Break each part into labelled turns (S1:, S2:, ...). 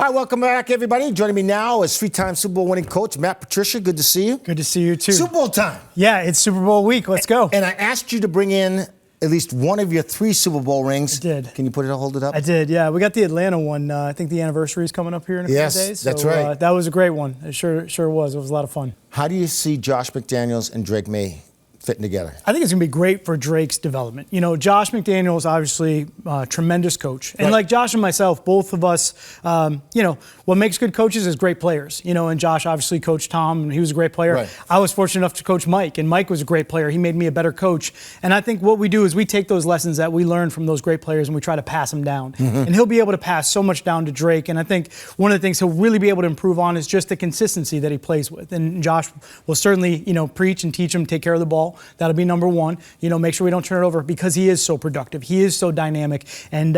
S1: All right, welcome back, everybody. Joining me now is three-time Super Bowl winning coach Matt Patricia. Good to see you.
S2: Good to see you, too.
S1: Super Bowl time.
S2: Yeah, it's Super Bowl week. Let's go.
S1: And I asked you to bring in at least one of your 3 Super Bowl rings.
S2: I did.
S1: Can you hold it up?
S2: I did, yeah. We got the Atlanta one. I think the anniversary is coming up here in a few days.
S1: Yes, that's right.
S2: That was a great one. It sure was. It was a lot of fun.
S1: How do you see Josh McDaniels and Drake Maye fitting together?
S2: I think it's going to be great for Drake's development. You know, Josh McDaniels, obviously, tremendous coach. And like Josh and myself, both of us, what makes good coaches is great players. You know, and Josh obviously coached Tom, and he was a great player.
S1: Right.
S2: I was fortunate enough to coach Mike, and Mike was a great player. He made me a better coach. And I think what we do is we take those lessons that we learned from those great players and we try to pass them down. Mm-hmm. And he'll be able to pass so much down to Drake. And I think one of the things he'll really be able to improve on is just the consistency that he plays with. And Josh will certainly, preach and teach him, take care of the ball. That'll be number one. Make sure we don't turn it over because he is so productive. He is so dynamic. And,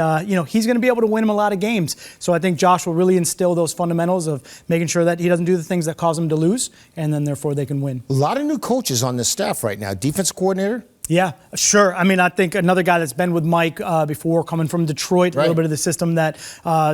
S2: he's going to be able to win him a lot of games. So I think Josh will really instill those fundamentals of making sure that he doesn't do the things that cause him to lose, and then therefore they can win. A lot
S1: of new coaches on this staff right now. Defense coordinator?
S2: Yeah, sure. I mean, I think another guy that's been with Mike before, coming from Detroit, a little bit of the system that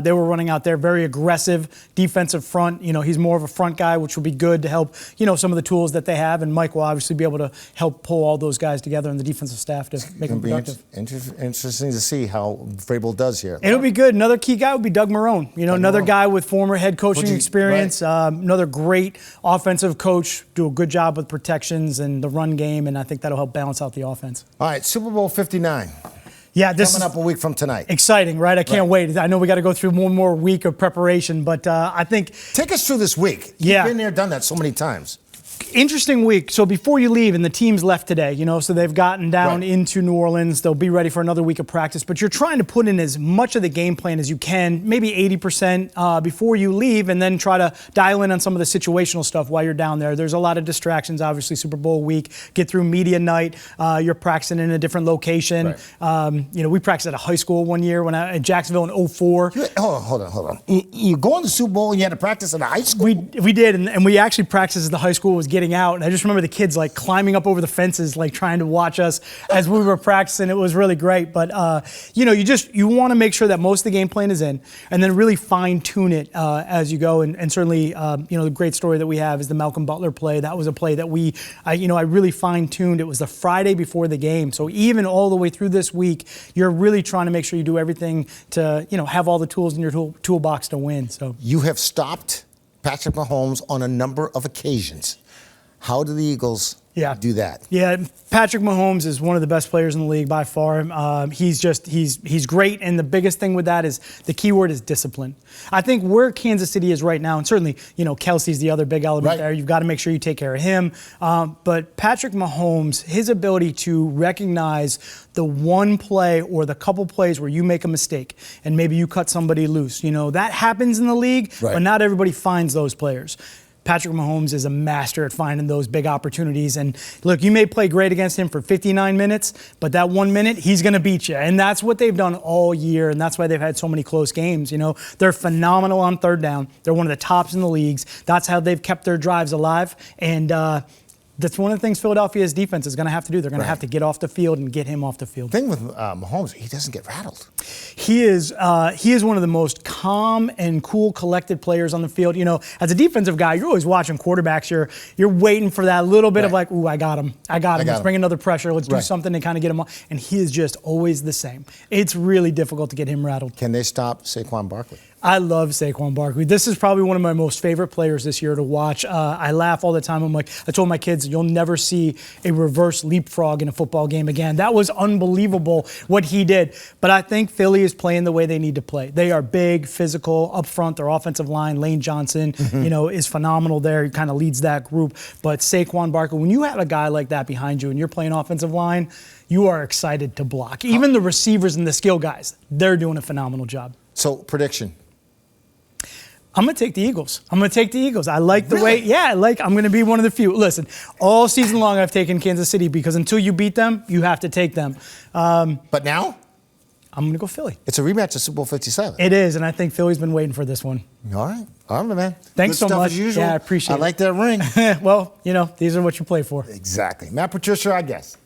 S2: they were running out there, very aggressive defensive front. He's more of a front guy, which will be good to help, some of the tools that they have. And Mike will obviously be able to help pull all those guys together and the defensive staff to make them productive.
S1: Interesting to see how Vrabel does here.
S2: It'll be good. Another key guy would be Doug Marrone. Another guy with former head coaching experience, another great offensive coach, do a good job with protections and the run game, and I think that'll help balance out the offense.
S1: All right, Super Bowl 59.
S2: Yeah, this
S1: coming up a week from tonight.
S2: Exciting, right? I can't wait. I know we got to go through one more week of preparation, but I think...
S1: Take us through this week. You've been there, done that so many times.
S2: Interesting week. So before you leave, and the team's left today, so they've gotten down into New Orleans. They'll be ready for another week of practice, but you're trying to put in as much of the game plan as you can, maybe 80% before you leave, and then try to dial in on some of the situational stuff while you're down there. There's a lot of distractions, obviously, Super Bowl week. Get through media night. You're practicing in a different location. We practiced at a high school one year when in Jacksonville in 2004.
S1: Hold on. You go on the Super Bowl and you had to practice at a high school?
S2: We did, and we actually practiced at the high school was getting out, and I just remember the kids climbing up over the fences, trying to watch us as we were practicing. It was really great, but you want to make sure that most of the game plan is in, and then really fine tune it as you go. And certainly, the great story that we have is the Malcolm Butler play. That was a play that I really fine tuned. It was the Friday before the game, so even all the way through this week, you're really trying to make sure you do everything to have all the tools in your toolbox to win. So
S1: you have stopped Patrick Mahomes on a number of occasions. How do the Eagles do that?
S2: Yeah, Patrick Mahomes is one of the best players in the league by far. He's great, and the biggest thing with that is the key word is discipline. I think where Kansas City is right now, and certainly, Kelsey's the other big element there. You've got to make sure you take care of him. But Patrick Mahomes, his ability to recognize the one play or the couple plays where you make a mistake and maybe you cut somebody loose, that happens in the league, but not everybody finds those players. Patrick Mahomes is a master at finding those big opportunities. And look, you may play great against him for 59 minutes, but that 1 minute, he's going to beat you. And that's what they've done all year, and that's why they've had so many close games. They're phenomenal on third down. They're one of the tops in the leagues. That's how they've kept their drives alive. And that's one of the things Philadelphia's defense is going to have to do. They're going to have to get off the field and get him off the field.
S1: The thing with Mahomes, he doesn't get rattled.
S2: He is one of the most calm and cool, collected players on the field. As a defensive guy, you're always watching quarterbacks. You're waiting for that little bit of ooh, I got him. Let's bring another pressure. Let's do something to kind of get him off. And he is just always the same. It's really difficult to get him rattled.
S1: Can they stop Saquon Barkley?
S2: I love Saquon Barkley. This is probably one of my most favorite players this year to watch. I laugh all the time. I told my kids, you'll never see a reverse leapfrog in a football game again. That was unbelievable what he did. But I think Philly is playing the way they need to play. They are big, physical, up front. Their offensive line, Lane Johnson, is phenomenal there. He kind of leads that group. But Saquon Barkley, when you have a guy like that behind you and you're playing offensive line, you are excited to block. Even the receivers and the skill guys, they're doing a phenomenal job.
S1: So, prediction?
S2: I'm going to take the Eagles. I like the way, I'm going to be one of the few. Listen, all season long I've taken Kansas City because until you beat them, you have to take them.
S1: But now?
S2: I'm going to go Philly.
S1: It's a rematch of Super Bowl 57.
S2: It is, and I think Philly's been waiting for this one.
S1: All right, man.
S2: Thanks
S1: Good
S2: so much.
S1: As usual.
S2: Yeah, I appreciate it.
S1: I like that ring.
S2: Well, these are what you play for.
S1: Exactly. Matt Patricia, I guess.